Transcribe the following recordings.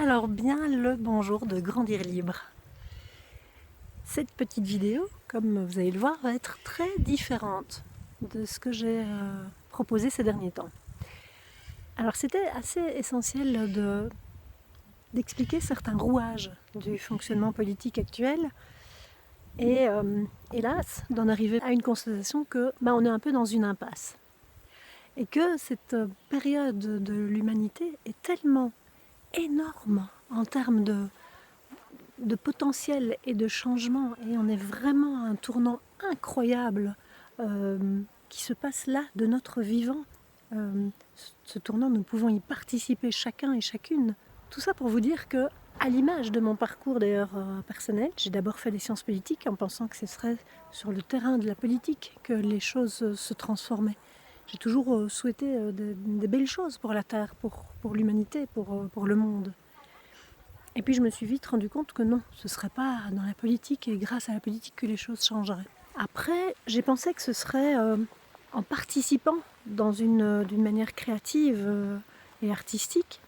Alors bien le bonjour de Grandir Libre. Cette petite vidéo, comme vous allez le voir, va être très différente de ce que j'ai proposé ces derniers temps. Alors c'était assez essentiel d'expliquer certains rouages du fonctionnement politique actuel et hélas d'en arriver à une constatation que on est un peu dans une impasse et que cette période de l'humanité est tellement énorme en termes de potentiel et de changement, et on est vraiment à un tournant incroyable qui se passe là de notre vivant. Ce tournant, nous pouvons y participer chacun et chacune. Tout ça pour vous dire que, à l'image de mon parcours d'ailleurs personnel, j'ai d'abord fait des sciences politiques en pensant que ce serait sur le terrain de la politique que les choses se transformaient. J'ai toujours souhaité des belles choses pour la Terre, pour l'humanité, pour le monde. Et puis je me suis vite rendu compte que non, ce ne serait pas dans la politique et grâce à la politique que les choses changeraient. Après, j'ai pensé que ce serait en participant d'une manière créative et artistique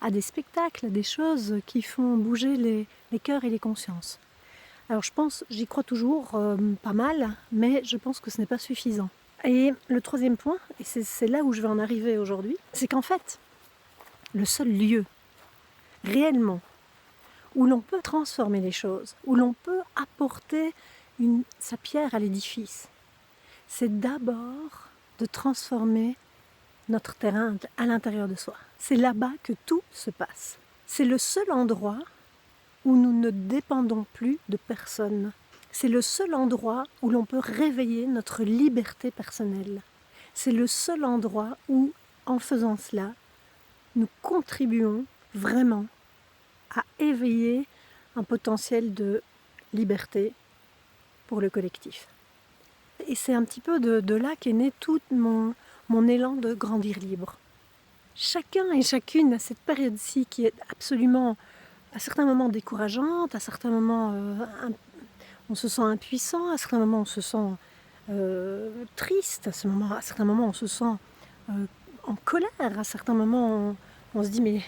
à des spectacles, à des choses qui font bouger les cœurs et les consciences. Alors j'y crois toujours pas mal, mais je pense que ce n'est pas suffisant. Et le troisième point, et c'est là où je vais en arriver aujourd'hui, c'est qu'en fait, le seul lieu réellement où l'on peut transformer les choses, où l'on peut apporter sa pierre à l'édifice, c'est d'abord de transformer notre terrain à l'intérieur de soi. C'est là-bas que tout se passe. C'est le seul endroit où nous ne dépendons plus de personne. C'est le seul endroit où l'on peut réveiller notre liberté personnelle. C'est le seul endroit où, en faisant cela, nous contribuons vraiment à éveiller un potentiel de liberté pour le collectif. Et c'est un petit peu de là qu'est né tout mon élan de grandir libre. Chacun et chacune à cette période-ci qui est absolument, à certains moments décourageante, à certains moments on se sent impuissant, à certains moments on se sent triste, à certains moments on se sent en colère, à certains moments on se dit mais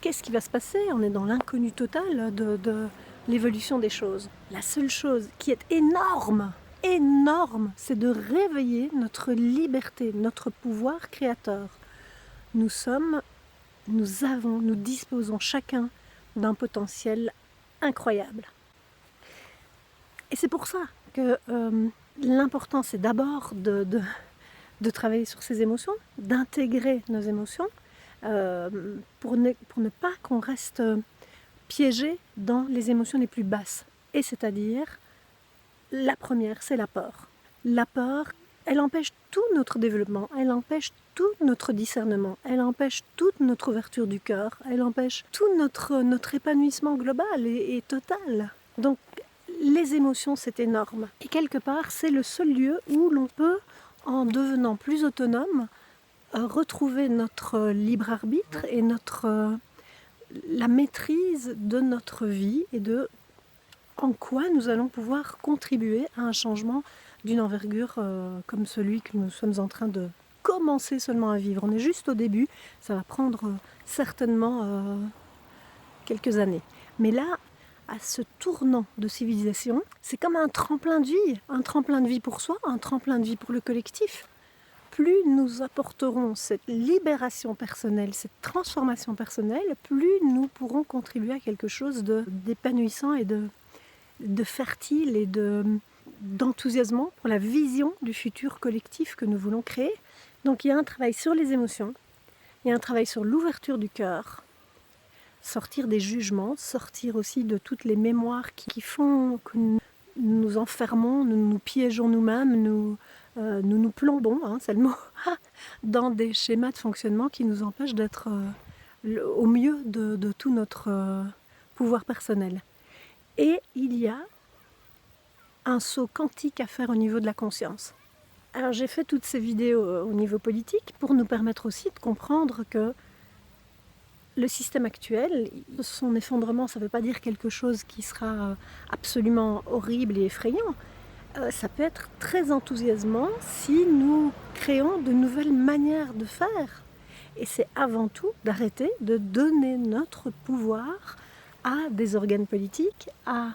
qu'est-ce qui va se passer? On est dans l'inconnu total de l'évolution des choses. La seule chose qui est énorme, c'est de réveiller notre liberté, notre pouvoir créateur. Nous disposons chacun d'un potentiel incroyable. Et c'est pour ça que l'important, c'est d'abord de travailler sur ces émotions, d'intégrer nos émotions, pour ne pas qu'on reste piégé dans les émotions les plus basses. Et c'est-à-dire, la première, c'est la peur. La peur, elle empêche tout notre développement, elle empêche tout notre discernement, elle empêche toute notre ouverture du cœur, elle empêche tout notre épanouissement global et total. Donc, les émotions, c'est énorme. Et quelque part, c'est le seul lieu où l'on peut, en devenant plus autonome, retrouver notre libre arbitre et la maîtrise de notre vie et de en quoi nous allons pouvoir contribuer à un changement d'une envergure comme celui que nous sommes en train de commencer seulement à vivre. On est juste au début, ça va prendre certainement quelques années. Mais là, à ce tournant de civilisation, c'est comme un tremplin de vie pour soi, un tremplin de vie pour le collectif. Plus nous apporterons cette libération personnelle, cette transformation personnelle, plus nous pourrons contribuer à quelque chose d'épanouissant et de fertile et d'enthousiasmant pour la vision du futur collectif que nous voulons créer. Donc il y a un travail sur les émotions, il y a un travail sur l'ouverture du cœur, sortir des jugements, sortir aussi de toutes les mémoires qui font que nous nous enfermons, nous nous piégeons nous-mêmes, nous plombons, c'est le mot, dans des schémas de fonctionnement qui nous empêchent d'être au mieux de tout notre pouvoir personnel. Et il y a un saut quantique à faire au niveau de la conscience. Alors j'ai fait toutes ces vidéos au niveau politique pour nous permettre aussi de comprendre que le système actuel, son effondrement, ça ne veut pas dire quelque chose qui sera absolument horrible et effrayant. Ça peut être très enthousiasmant si nous créons de nouvelles manières de faire Et c'est avant tout d'arrêter de donner notre pouvoir à des organes politiques, à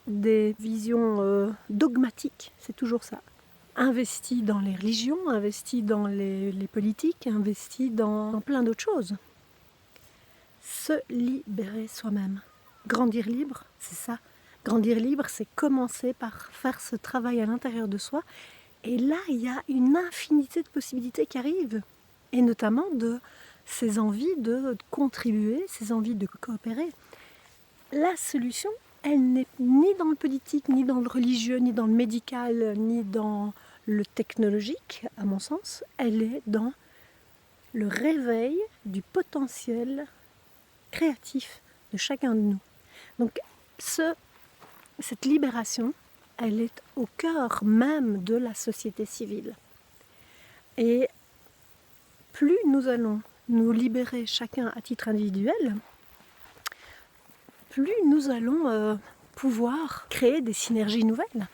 des visions dogmatiques, c'est toujours ça. Investi dans les religions, investi dans les politiques, investi dans plein d'autres choses. Se libérer soi-même. Grandir libre, c'est ça. Grandir libre, c'est commencer par faire ce travail à l'intérieur de soi. Et là, il y a une infinité de possibilités qui arrivent. Et notamment de ces envies de contribuer, ces envies de coopérer. La solution, elle n'est ni dans le politique, ni dans le religieux, ni dans le médical, ni dans le technologique, à mon sens. Elle est dans le réveil du potentiel créatif de chacun de nous. Donc cette libération, elle est au cœur même de la société civile. Et plus nous allons nous libérer chacun à titre individuel, plus nous allons pouvoir créer des synergies nouvelles.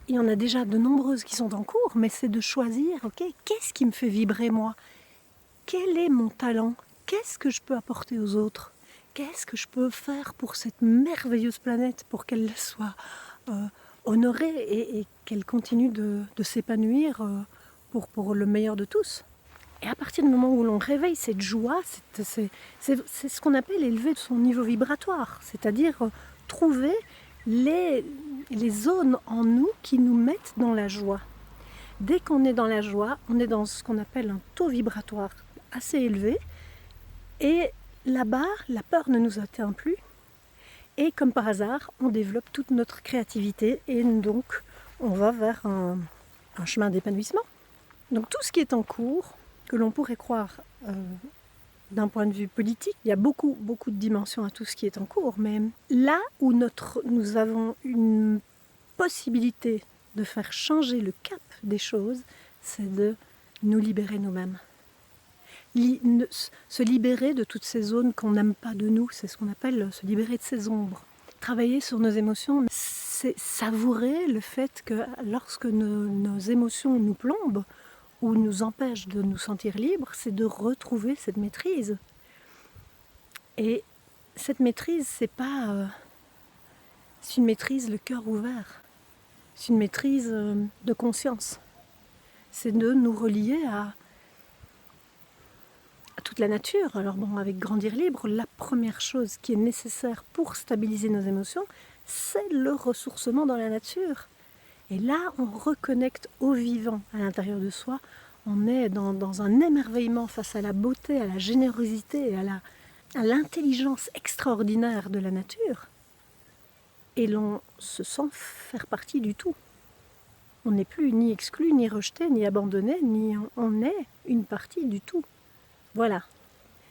Il y en a déjà de nombreuses qui sont en cours, mais c'est de choisir, ok, qu'est-ce qui me fait vibrer moi? Quel est mon talent? Qu'est-ce que je peux apporter aux autres? Qu'est-ce que je peux faire pour cette merveilleuse planète, pour qu'elle soit honorée et qu'elle continue de s'épanouir pour le meilleur de tous? Et à partir du moment où l'on réveille cette joie, c'est ce qu'on appelle élever son niveau vibratoire, c'est-à-dire trouver les zones en nous qui nous mettent dans la joie. Dès qu'on est dans la joie, on est dans ce qu'on appelle un taux vibratoire assez élevé, et là-bas, la peur ne nous atteint plus, et comme par hasard, on développe toute notre créativité, et donc on va vers un chemin d'épanouissement. Donc tout ce qui est en cours, que l'on pourrait croire d'un point de vue politique, il y a beaucoup de dimensions à tout ce qui est en cours, mais là où nous avons une possibilité de faire changer le cap des choses, c'est de nous libérer nous-mêmes. Se libérer de toutes ces zones qu'on n'aime pas de nous, c'est ce qu'on appelle se libérer de ces ombres. Travailler sur nos émotions, c'est savourer le fait que lorsque nos émotions nous plombent ou nous empêchent de nous sentir libres, c'est de retrouver cette maîtrise. Et cette maîtrise, c'est une maîtrise le cœur ouvert. C'est une maîtrise de conscience. C'est de nous relier à toute la nature. Alors bon, avec Grandir Libre, la première chose qui est nécessaire pour stabiliser nos émotions, c'est le ressourcement dans la nature. Et là, on reconnecte au vivant à l'intérieur de soi. On est dans un émerveillement face à la beauté, à la générosité, à l'intelligence extraordinaire de la nature. Et l'on se sent faire partie du tout. On n'est plus ni exclu, ni rejeté, ni abandonné, on est une partie du tout. Voilà,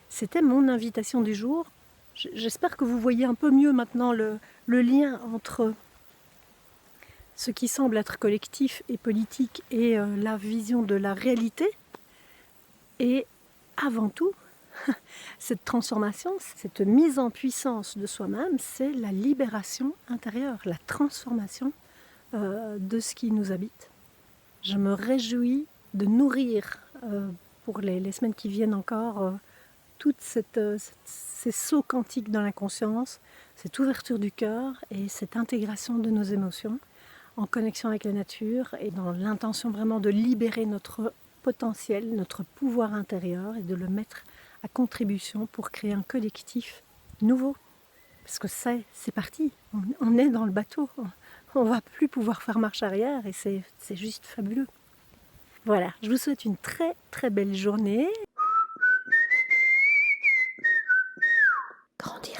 c'était mon invitation du jour. J'espère que vous voyez un peu mieux maintenant le lien entre ce qui semble être collectif et politique et la vision de la réalité. Et avant tout, cette transformation, cette mise en puissance de soi-même, c'est la libération intérieure, la transformation de ce qui nous habite. Je me réjouis de nourrir pour les semaines qui viennent encore toutes ces sauts quantiques dans la conscience, cette ouverture du cœur et cette intégration de nos émotions en connexion avec la nature et dans l'intention vraiment de libérer notre potentiel, notre pouvoir intérieur et de le mettre à contribution pour créer un collectif nouveau. Parce que c'est parti, on est dans le bateau, on ne va plus pouvoir faire marche arrière et c'est juste fabuleux. Voilà, je vous souhaite une très très belle journée. Grandir